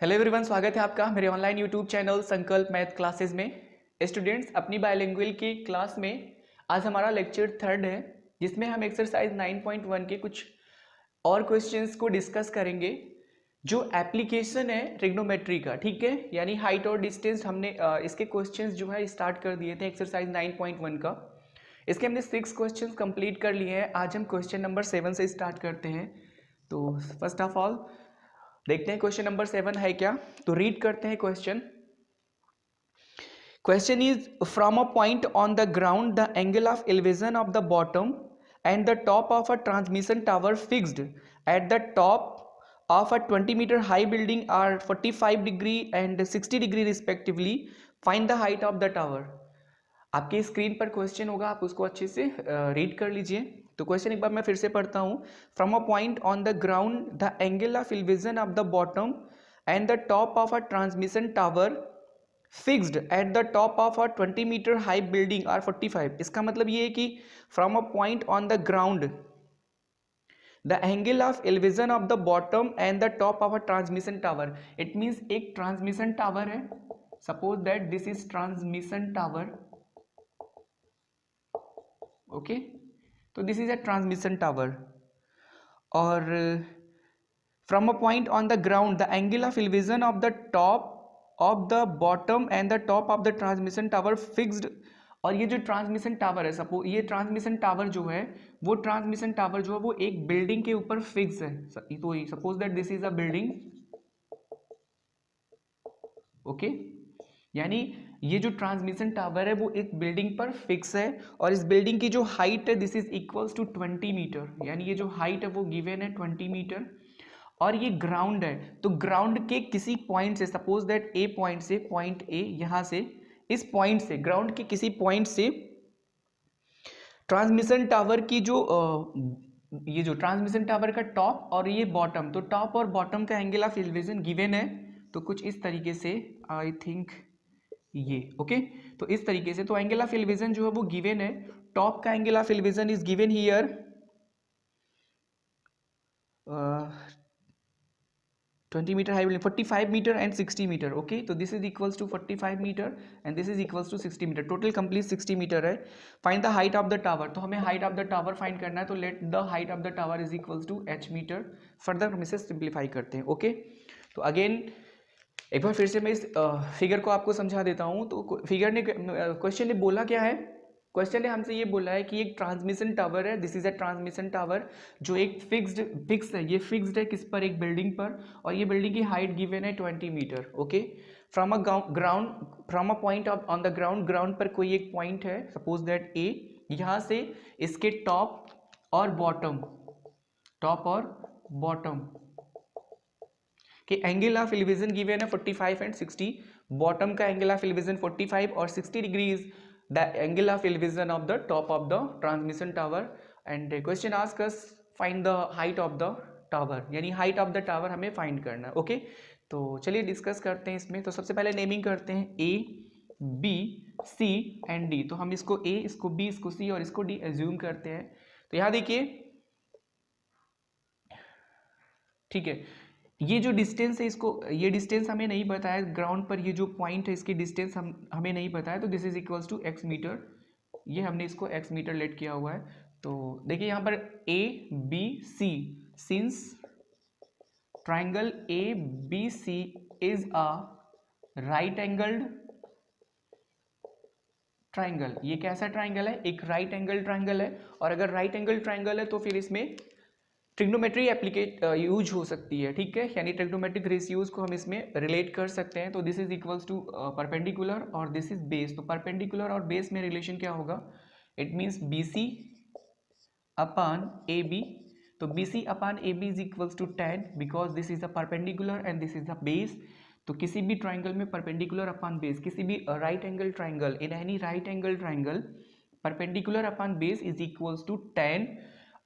Hello everyone, स्वागत है आपका मेरे ऑनलाइन यूट्यूब चैनल संकल्प मैथ क्लासेस में। स्टूडेंट्स, अपनी बायलिंगुअल की क्लास में आज हमारा लेक्चर थर्ड है, जिसमें हम एक्सरसाइज 9.1 के कुछ और क्वेश्चंस को डिस्कस करेंगे जो एप्लीकेशन है ट्रिग्नोमेट्री का। ठीक है, यानी हाइट और डिस्टेंस हमने इसके क्वेश्चंस जो है स्टार्ट कर दिए थे एक्सरसाइज 9.1 का। इसके हमने 6 क्वेश्चंस कंप्लीट कर लिए हैं। आज हम क्वेश्चन नंबर 7 से स्टार्ट करते हैं। तो फर्स्ट ऑफ ऑल देखते हैं क्वेश्चन नंबर 7 है क्या। तो रीड करते हैं question. Question is from a point on the ground the angle of elevation of the bottom and the top of a transmission tower fixed at the top of a 20 meter high building are 45 degree and 60 degree respectively. Find the height of the tower. आपके screen पर question होगा, आप उसको अच्छे से read कर लीजिए। तो क्वेश्चन एक बार मैं फिर से पढ़ता हूँ। From a point on the ground the angle of elevation of the bottom and the top of a transmission tower fixed at the top of a 20 metre high building are 45। इसका मतलब ये है कि from a point on the ground the angle of elevation of the bottom and the top of a transmission tower. It means एक transmission tower है। Suppose that this is transmission tower. Okay, तो this is a transmission tower और from a point on the ground the angle of elevation of the top of the bottom and the top of the transmission tower fixed. और ये जो transmission tower है, suppose ये transmission tower जो है वो transmission tower जो है वो एक बिल्डिंग के ऊपर फिक्स है। तो suppose that this is a building. Okay, यानी ये जो ट्रांसमिशन टावर है वो एक बिल्डिंग पर फिक्स है और इस बिल्डिंग की जो हाइट है this is equals to 20 metre. यानी ये जो हाइट है वो गिवन है 20 मीटर और ये ग्राउंड है। तो ग्राउंड के किसी पॉइंट से, सपोज दैट ए पॉइंट से, पॉइंट ए यहां से, इस पॉइंट से, ग्राउंड के किसी पॉइंट से ट्रांसमिशन टावर की जो ये जो ट्रांसमिशन टावर का टॉप और ये बॉटम, तो टॉप और बॉटम का एंगल ऑफ एलिवेशन गिवन है। तो कुछ इस तरीके से, आई थिंक ये ओके। तो इस तरीके से तो एंगल ऑफ एलिवेशन जो है वो गिवन है। टॉप का angle of elevation is given here 20 meter high building, 45 meter and 60 meter. Okay, तो this is equals to 45 meter and this is equals to 60 meter. Total complete 60 meter है। Find the height of the tower. तो हमें height of the tower find करना है। तो let the height of the tower is equals to h meter. Further हम इसे simplify करते हैं। ओके, तो अगेन एक बार फिर से मैं इस फिगर को आपको समझा देता हूँ। तो फिगर ने, क्वेश्चन ने बोला क्या है, क्वेश्चन ने हमसे ये बोला है कि एक ट्रांसमिशन टावर है, this is a transmission tower जो एक फिक्स है। ये फिक्स्ड है किस पर, एक बिल्डिंग पर, और ये बिल्डिंग की हाइट गिवन है 20 metre. Okay, from a ground, from a point on the ground, ground पर कोई एक पॉइंट है, सपोज दैट ए, यहाँ से इसके टॉप और बॉटम, टॉप और बॉटम कि एंगल ऑफ एलिवेशन गिवन है 45 एंड 60। बॉटम का एंगल ऑफ एलिवेशन 45 और 60 degree is the angle of elevation of the top of the transmission tower. And question ask us find the height of the tower, यानी height of the tower हमें find करना है। Okay, तो चलिए discuss करते हैं इसमें। तो सबसे पहले नेमिंग करते हैं ए, बी, सी एंड डी। तो हम इसको ए, इसको बी, इसको सी और इसको डी एज्यूम करते हैं। तो यहाँ देखिए, ठीक है, ये जो डिस्टेंस है, इसको, ये डिस्टेंस हमें नहीं पता है ग्राउंड पर, ये जो पॉइंट है इसकी डिस्टेंस हमें नहीं पता है। तो this is equals to x metre. ये हमने इसको एक्स मीटर लेट किया हुआ है। तो देखिए यहाँ पर A B C, since triangle A B C is a right angled triangle. ये कैसा ट्राइंगल है, एक राइट एंगल ट्राइंगल है। और अगर राइट एंगल ट्राइंगल है तो फिर इसमें ट्रिग्नोमेट्री एप्लीकेट यूज हो सकती है। ठीक है, यानी ट्रिग्नोमेट्रिक रेशियोज को हम इसमें रिलेट कर सकते हैं। तो this is equals to perpendicular और दिस इज बेस। तो परपेंडिकुलर और बेस में रिलेशन क्या होगा, it means B C upon A B. तो B C upon A B is equals to 10 because this is a perpendicular and this is a base. तो किसी भी triangle में परपेंडिकुलर अपॉन बेस, किसी भी right angle triangle, in any right angle triangle, perpendicular upon base is equals to 10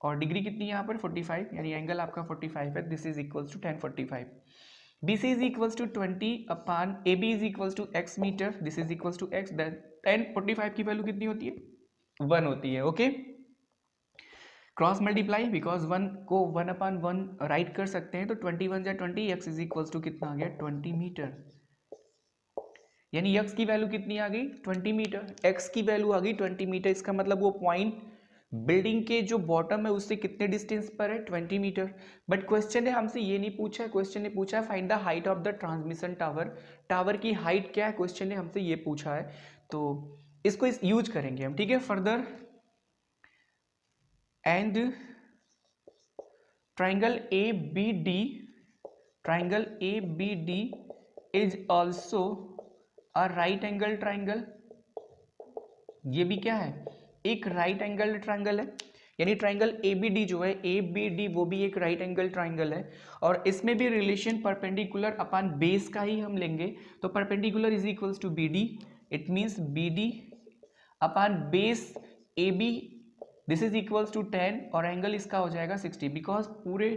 और degree कितनी है यहाँ पर 45, यानी एंगल आपका 45 है। This is equals to 10 45। B C is equals to 20 upon A B is equals to x metre. This is equals to x. 10 45 की वैल्यू कितनी होती है, 1 होती है। ओके, क्रॉस मल्टीप्लाई, बिकॉज 1 को 1/1 राइट कर सकते हैं, तो 21 या 20, x इज इक्वल्स टू कितना आ गया 20 मीटर, यानी x की वैल्यू कितनी आ गई 20 मीटर, x की वैल्यू आ गई 20 मीटर। इसका मतलब वो पॉइंट बिल्डिंग के जो बॉटम है उससे कितने डिस्टेंस पर है 20 मीटर। बट क्वेश्चन ने हमसे ये नहीं पूछा है, क्वेश्चन ने पूछा है find the height of the transmission tower, tower की हाइट क्या है, क्वेश्चन ने हमसे ये पूछा है, तो इसको यूज करेंगे हम, ठीक है। Further, and triangle A B D is also a right angle triangle, ये भी क्या है एक राइट एंगल ट्राइंगल है, यानी ट्राइंगल ABD जो है ABD वो भी एक राइट एंगल ट्राइंगल है, और इसमें भी रिलेशन परपेंडिकुलर अपॉन बेस का ही हम लेंगे, तो perpendicular is equals to BD, it means BD upon base AB, this is equals to 10 और एंगल इसका हो जाएगा 60, बिकॉज पूरे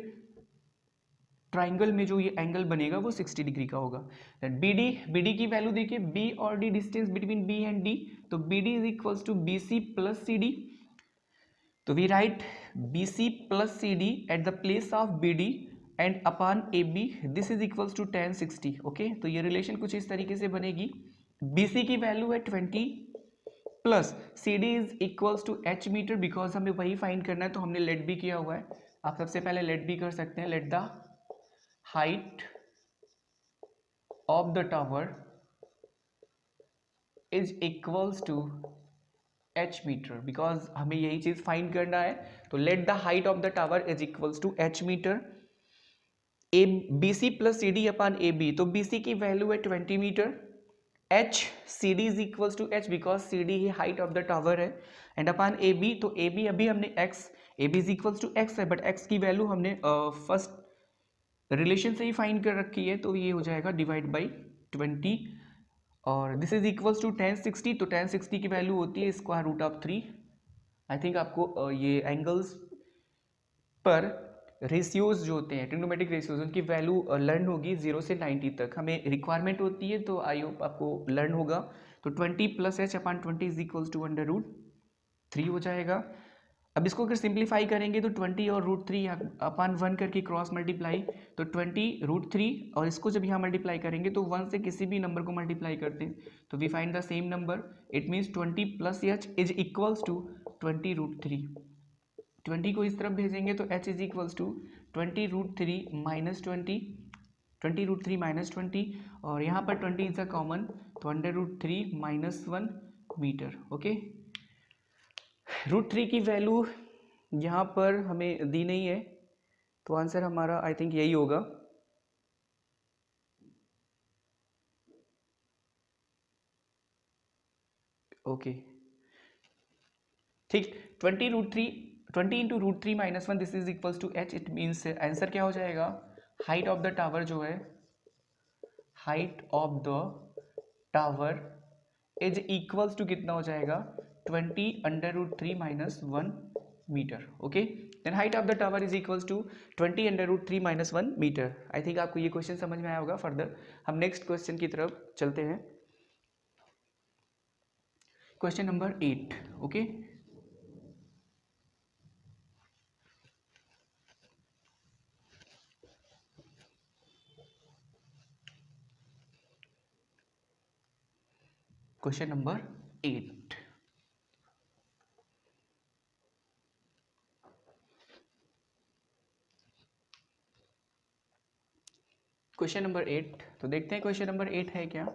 ट्राइंगल में जो ये एंगल बनेगा वो 60 डिग्री का होगा। BD की वैल्यू देखिए, B और D distance between B and D, तो BD is equals to BC plus CD, तो we write BC plus CD at the place of BD and upon AB, this is equals to 1060, okay. तो ये relation कुछ इस तरीके से बनेगी, BC की वैल्यू है 20 plus CD is equals to H metre, because हमें वही फाइंड करना है, तो हमने लेट भी किया हुआ है, आप सबसे पहले लेट भी कर सकते हैं, let the height of the tower is equals to h meter, because हमें यही चीज फाइंड करना है, तो let the height of the tower is equals to h meter, a BC plus CD upon AB, तो BC की value है 20 metre, h CD is equals to h because CD ही height of the tower है, and upon AB, तो AB अभी हमने x, AB is equals to x है, but x की वैल्यू हमने फर्स्ट रिलेशन से ही फाइंड कर रखी है, तो ये हो जाएगा डिवाइड बाई 20, और दिस इज इक्वल्स टू 1060, तो 1060 की वैल्यू होती है square root of 3। I think आपको ये एंगल्स पर रेशियोज जो होते हैं ट्रिग्नोमेट्रिक रेशियोज, उनकी वैल्यू लर्न होगी 0 से 90 तक, हमें रिक्वायरमेंट होती है, तो आई होप आपको लर्न होगा। तो 20 plus h upon 20 is equals to √3 हो जाएगा। अब इसको अगर सिंप्लीफाई करेंगे तो 20 और √3 अपॉन 1 करके क्रॉस मल्टीप्लाई, तो 20 √3, और इसको जब यहाँ मल्टीप्लाई करेंगे तो 1 से किसी भी नंबर को मल्टीप्लाई करते हैं, तो we find the same number, it means 20 plus h is equals to 20 √3, 20 को इस तरफ भेजेंगे तो h is equals to 20 √3 minus 20, 20 √3 minus 20, और यहाँ पर 20 इज अ कॉमन, तो √3 माइनस 1 मीटर, ओके। √3 की वैल्यू यहाँ पर हमें दी नहीं है, तो आंसर हमारा आई थिंक यही होगा, ओके ठीक। 20 into √3 minus 1, this is equals to h, it means answer क्या हो जाएगा, हाइट ऑफ द टावर जो है, height of the tower is equals to कितना हो जाएगा 20 √3 minus 1 metre, okay. Then height of the tower is equals to 20 √3 minus 1 metre. I think आपको ये क्वेश्चन समझ में आया होगा। फर्दर हम नेक्स्ट क्वेश्चन की तरफ चलते हैं, question number 8, okay. Question number 8, question number 8, तो देखते हैं क्वेश्चन नंबर 8 है क्या।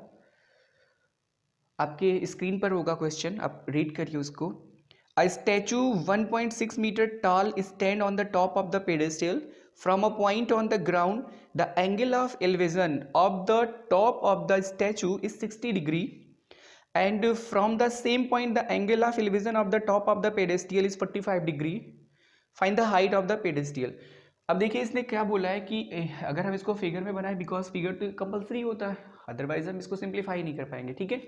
आपके स्क्रीन पर होगा क्वेश्चन, आप रीड करिए उसको। A statue 1.6 metre tall stand on the top of the pedestal from a point on the ground, the angle of elevation of the top of the statue is 60 degree, and from the same point the angle of elevation of the top of the pedestal is 45 degree, find the height of the pedestal। अब देखिए इसने क्या बोला है कि अगर हम इसको फिगर में बनाए, बिकॉज फिगर तो कंपलसरी होता है, अदरवाइज हम इसको सिंप्लीफाई नहीं कर पाएंगे, ठीक है।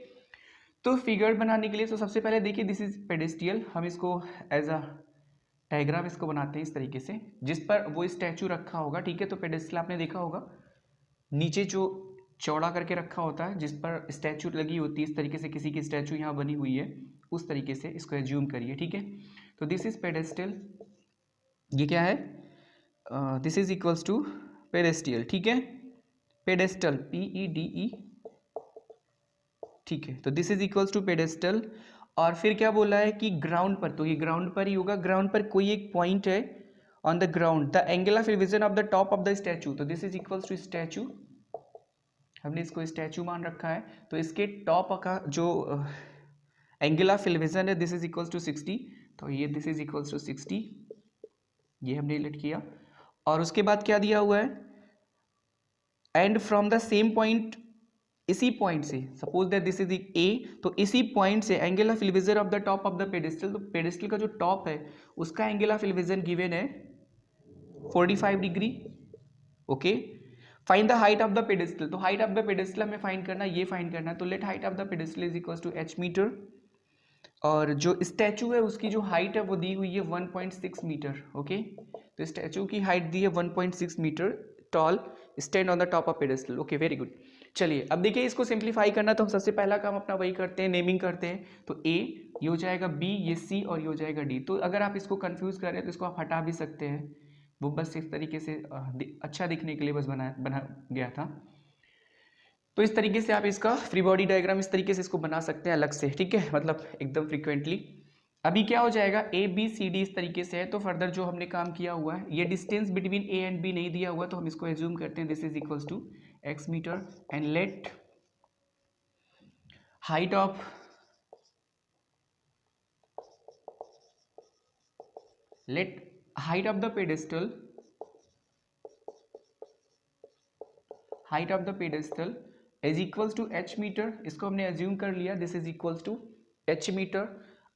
तो फिगर बनाने के लिए तो सबसे पहले देखिए दिस इज पेडेस्टियल, हम इसको एज अ डायग्राम इसको बनाते हैं इस तरीके से, जिस पर वो स्टैचू रखा होगा, ठीक है। तो पेडेस्टल आपने देखा होगा नीचे जो चौड़ा करके रखा होता है, जिस पर स्टैचू लगी होती है, इस तरीके से किसी की स्टैचू यहाँ बनी हुई है, उस तरीके से इसको एज्यूम करिए, ठीक है। तो दिस इज पेडेस्टल, ये क्या है, this is equals to pedestal, ठीक है, पेडेस्टल, PEDE, ठीक है। तो this is equals to pedestal. और फिर क्या बोला है कि ग्राउंड पर, तो ये ग्राउंड पर ही होगा, ग्राउंड पर कोई एक पॉइंट है on the ground, the angle of elevation of the top of the statue, तो this is equals to statue, हमने इसको स्टैचू मान रखा है, तो इसके टॉप का जो एंगल ऑफ एलिवेशन है दिस इज इक्वल्स टू 60, तो ये दिस इज इक्वल्स टू 60, ये हमने लेट किया। और उसके बाद क्या दिया हुआ है, and from the same point, इसी पॉइंट से, suppose that this is a, तो इसी पॉइंट से angle of elevation of the top of the pedestal, तो पेडेस्टल का जो टॉप है उसका एंगल ऑफ एलिवेशन गिवन है 45 degree, okay. Find the height of the pedestal, तो हाइट ऑफ द पेडेस्टल हमें फाइंड करना, ये फाइंड करना, तो let height of the pedestal is equal to h metre, और जो स्टैचू है उसकी जो हाइट है वो दी हुई है 1.6 मीटर, ओके। तो स्टैचू की हाइट दी है 1.6 metre tall, stand on the top of pedestal, okay, very good. चलिए अब देखिए इसको सिंप्लीफाई करना, तो हम सबसे पहला काम अपना वही करते हैं, नेमिंग करते हैं, तो ए, ये हो जाएगा बी, ये सी, और ये हो जाएगा डी। तो अगर आप इसको कंफ्यूज कर रहे हैं तो इसको आप हटा भी सकते हैं, वो बस इस तरीके से अच्छा दिखने के लिए बस बना गया था। तो इस तरीके से आप इसका फ्री बॉडी डायग्राम इस तरीके से इसको बना सकते हैं अलग से, ठीक है, मतलब एकदम फ्रीक्वेंटली। अभी क्या हो जाएगा, ABCD इस tरीके से है, तो फर्दर जो हमने काम किया हुआ है, ये distance between A and B नहीं दिया हुआ, तो हम इसको एज्यूम करते हैं this is equals to x metre, and let height of the pedestal, height of the pedestal is equals to h metre, इसको हमने एज्यूम कर लिया, this is equals to h metre.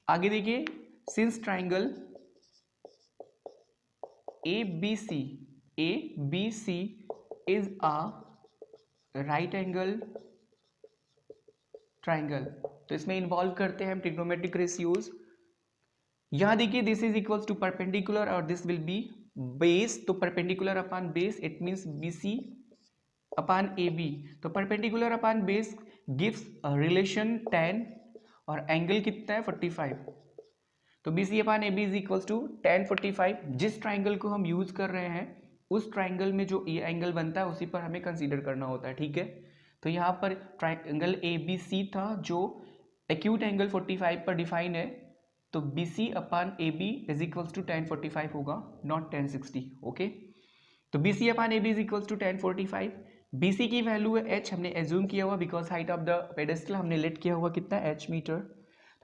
आगे देखिए, since triangle ABC is a right angle triangle, तो इसमें involve करते हैं हम ट्रिग्नोमेट्रिक रेशियोज। यहां देखिए this is equals to perpendicular और दिस विल बी बेस, तो perpendicular upon base it means BC upon AB, तो perpendicular upon base gives relation tan, और एंगल कितना है 45, तो BC upon AB is equals to tan 45। जिस triangle को हम यूज कर रहे हैं उस ट्राइंगल में जो ये एंगल बनता है उसी पर हमें कंसीडर करना होता है, ठीक है। तो यहाँ पर ट्राइंगल ABC था जो एक्यूट एंगल 45 पर डिफाइन है, तो BC upon AB is equals to tan 45 होगा, नॉट tan 60, ओके। तो BC upon AB is equals to tan 45, BC की वैल्यू है h, हमने एज्यूम किया हुआ because height of the pedestal हमने लेट किया हुआ कितना h मीटर,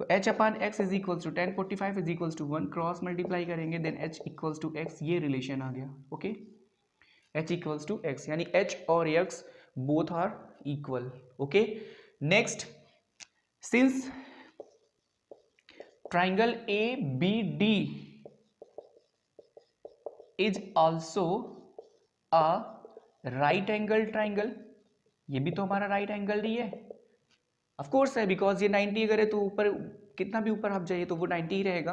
तो h upon x is equals to tan 45 is equals to 1, cross multiply करेंगे then h equals to x, ये रिलेशन आ गया, okay. h equals to x यानी h और x both are equal, okay. Next, since triangle ABD is also a right angle triangle, ये भी तो हमारा right angle ही है, ऑफ कोर्स है, बिकॉज ये 90 अगर है तो ऊपर कितना भी ऊपर आप जाइए तो वो 90 ही रहेगा।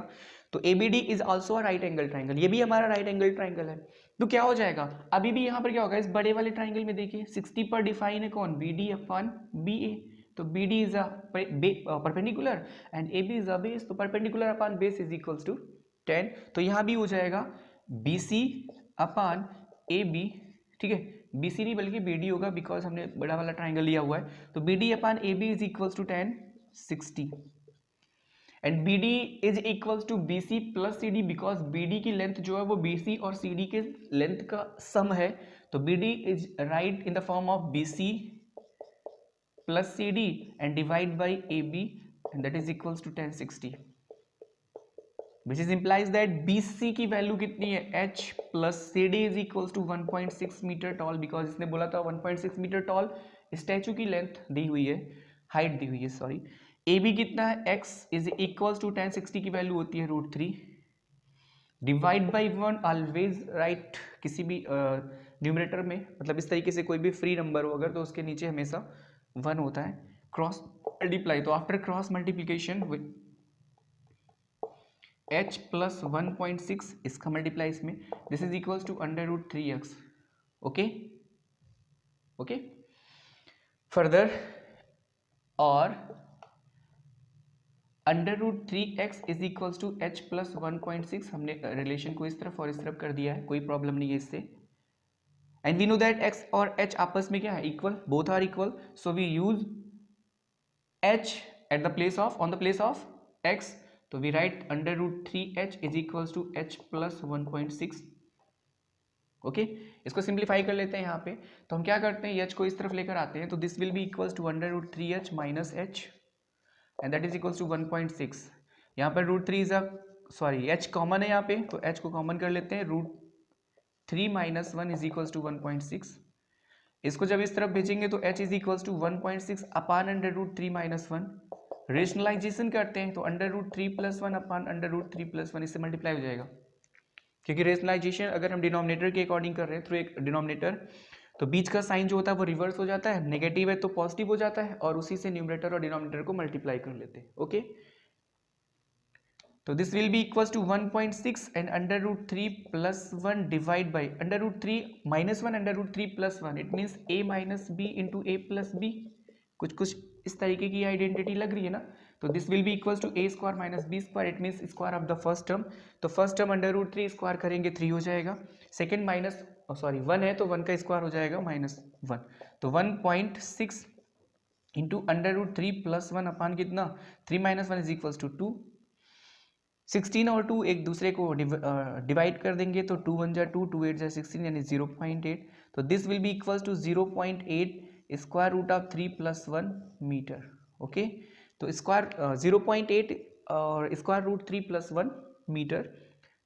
तो ABD is also a right angle triangle, ये भी हमारा राइट एंगल ट्राइंगल है। तो क्या हो जाएगा, अभी भी यहाँ पर क्या होगा, इस बड़े वाले ट्राइंगल में देखिए 60 पर डिफाइन है कौन, BD अपॉन BA, तो BD is a perpendicular and AB is a base, तो perpendicular upon base is equals to 10, तो यहाँ भी हो जाएगा BC अपॉन AB, ठीक है, BC नहीं बल्कि BD होगा बिकॉज हमने बड़ा वाला ट्राइंगल लिया हुआ है, तो BD upon AB is equals to 10 60, and BD is equals to BC plus CD, because BD की लेंथ जो है वो BC और CD के लेंथ का सम है, तो BD is write in the form of BC plus CD and divide by AB and that is equals to 10 60, which is implies that BC की वैल्यू कितनी है h plus CD is equals to 1.6 metre tall, because इसने बोला था 1.6 metre tall, statue की length दी हुई है, हाइट दी हुई है सॉरी। AB कितना है, x इज इक्वल्स टू 1060 की वैल्यू होती है √3, डिवाइड बाई 1, ऑलवेज राइट किसी भी न्यूमरेटर में, मतलब इस तरीके से कोई भी फ्री नंबर हो अगर तो उसके नीचे हमेशा 1 होता है, क्रॉस मल्टीप्लाई, तो after cross multiplication h plus 1.6 इसका मल्टीप्लाई इसमें, this is equals to √3x, okay okay. Further, और √3x is equals to h plus 1.6, हमने रिलेशन को इस तरफ और इस तरफ कर दिया है, कोई प्रॉब्लम नहीं है इससे। And we know that x और h आपस में क्या है, equal, both are equal, so we use h at the place of, on the place of x, तो we write √3h is equals to h plus 1.6। Okay, इसको simplify कर लेते हैं यहाँ पे, तो हम क्या करते हैं, h को इस तरफ लेकर आते हैं, तो this will be equals to √3h minus h and that is equals to 1.6। यहाँ पर √3 is a, sorry h common है यहाँ पे, तो h को कॉमन कर लेते हैं, √3 माइनस 1 इज इक्वल्स टू 1.6। इसको जब इस तरफ भेजेंगे तो h is equals to 1.6 upon √3 minus 1। Rationalisation करते हैं तो √3 प्लस 1 अपान √3 प्लस 1, इससे मल्टीप्लाई हो जाएगा, क्योंकि रेशनलाइजेशन अगर हम डिनोमिनेटर के अकॉर्डिंग कर रहे हैं थ्रू एक डिनोमिनेटर, तो बीच का साइन जो होता है वो रिवर्स हो जाता है, नेगेटिव है तो पॉजिटिव हो जाता है, और उसी से न्यूमरेटर और डिनोमिनेटर को मल्टीप्लाई कर लेते हैं। ओके, तो this will be equals to 1.6 and √3 plus 1 divide by √3 minus 1 √3 plus 1, it means a minus b into a plus b. कुछ इस तरीके की आइडेंटिटी लग रही है ना, तो this will be equals to a square minus b square, it means square of the first term, तो फर्स्ट टर्म √3 स्क्वायर करेंगे 3 हो जाएगा, सेकेंड माइनस, सॉरी 1 है तो 1 का स्क्वायर हो जाएगा -1, तो 1.6 इंटू √3 प्लस 1 अपान कितना, 3 माइनस 1 इज इक्वल्स टू 2। 16 और 2 एक दूसरे को डिवाइड कर देंगे, तो 2 1 जा 2, 2 8 जा 16 यानी 0.8, तो this will be equals to 0.8 square root of 3 plus 1 metre. Okay, तो स्क्वायर 0.8 और स्क्वायर रूट 3 प्लस 1 मीटर,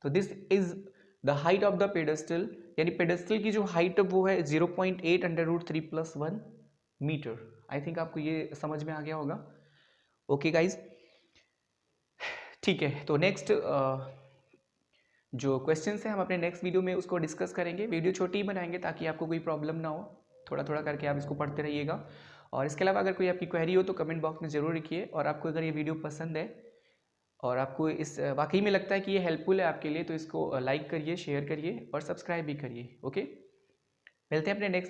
तो this is the height of the pedestal, यानी पेडेस्टल की जो हाइट वो है 0.8 √3 प्लस 1 मीटर। आई थिंक आपको ये समझ में आ गया होगा। ओके गाइज, ठीक है, तो नेक्स्ट जो क्वेश्चंस हैं हम अपने नेक्स्ट वीडियो में उसको डिस्कस करेंगे। वीडियो छोटी ही बनाएंगे ताकि आपको कोई प्रॉब्लम ना हो, थोड़ा थोड़ा करके आप इसको पढ़ते रहिएगा। और इसके अलावा अगर कोई आपकी क्वेरी हो तो कमेंट बॉक्स में ज़रूर लिखिए, और आपको अगर ये वीडियो पसंद है और आपको इस वाकई में लगता है कि ये हेल्पफुल है आपके लिए, तो इसको लाइक करिए, शेयर करिए और सब्सक्राइब भी करिए। ओके, मिलते हैं अपने नेक्स्ट वीडियो।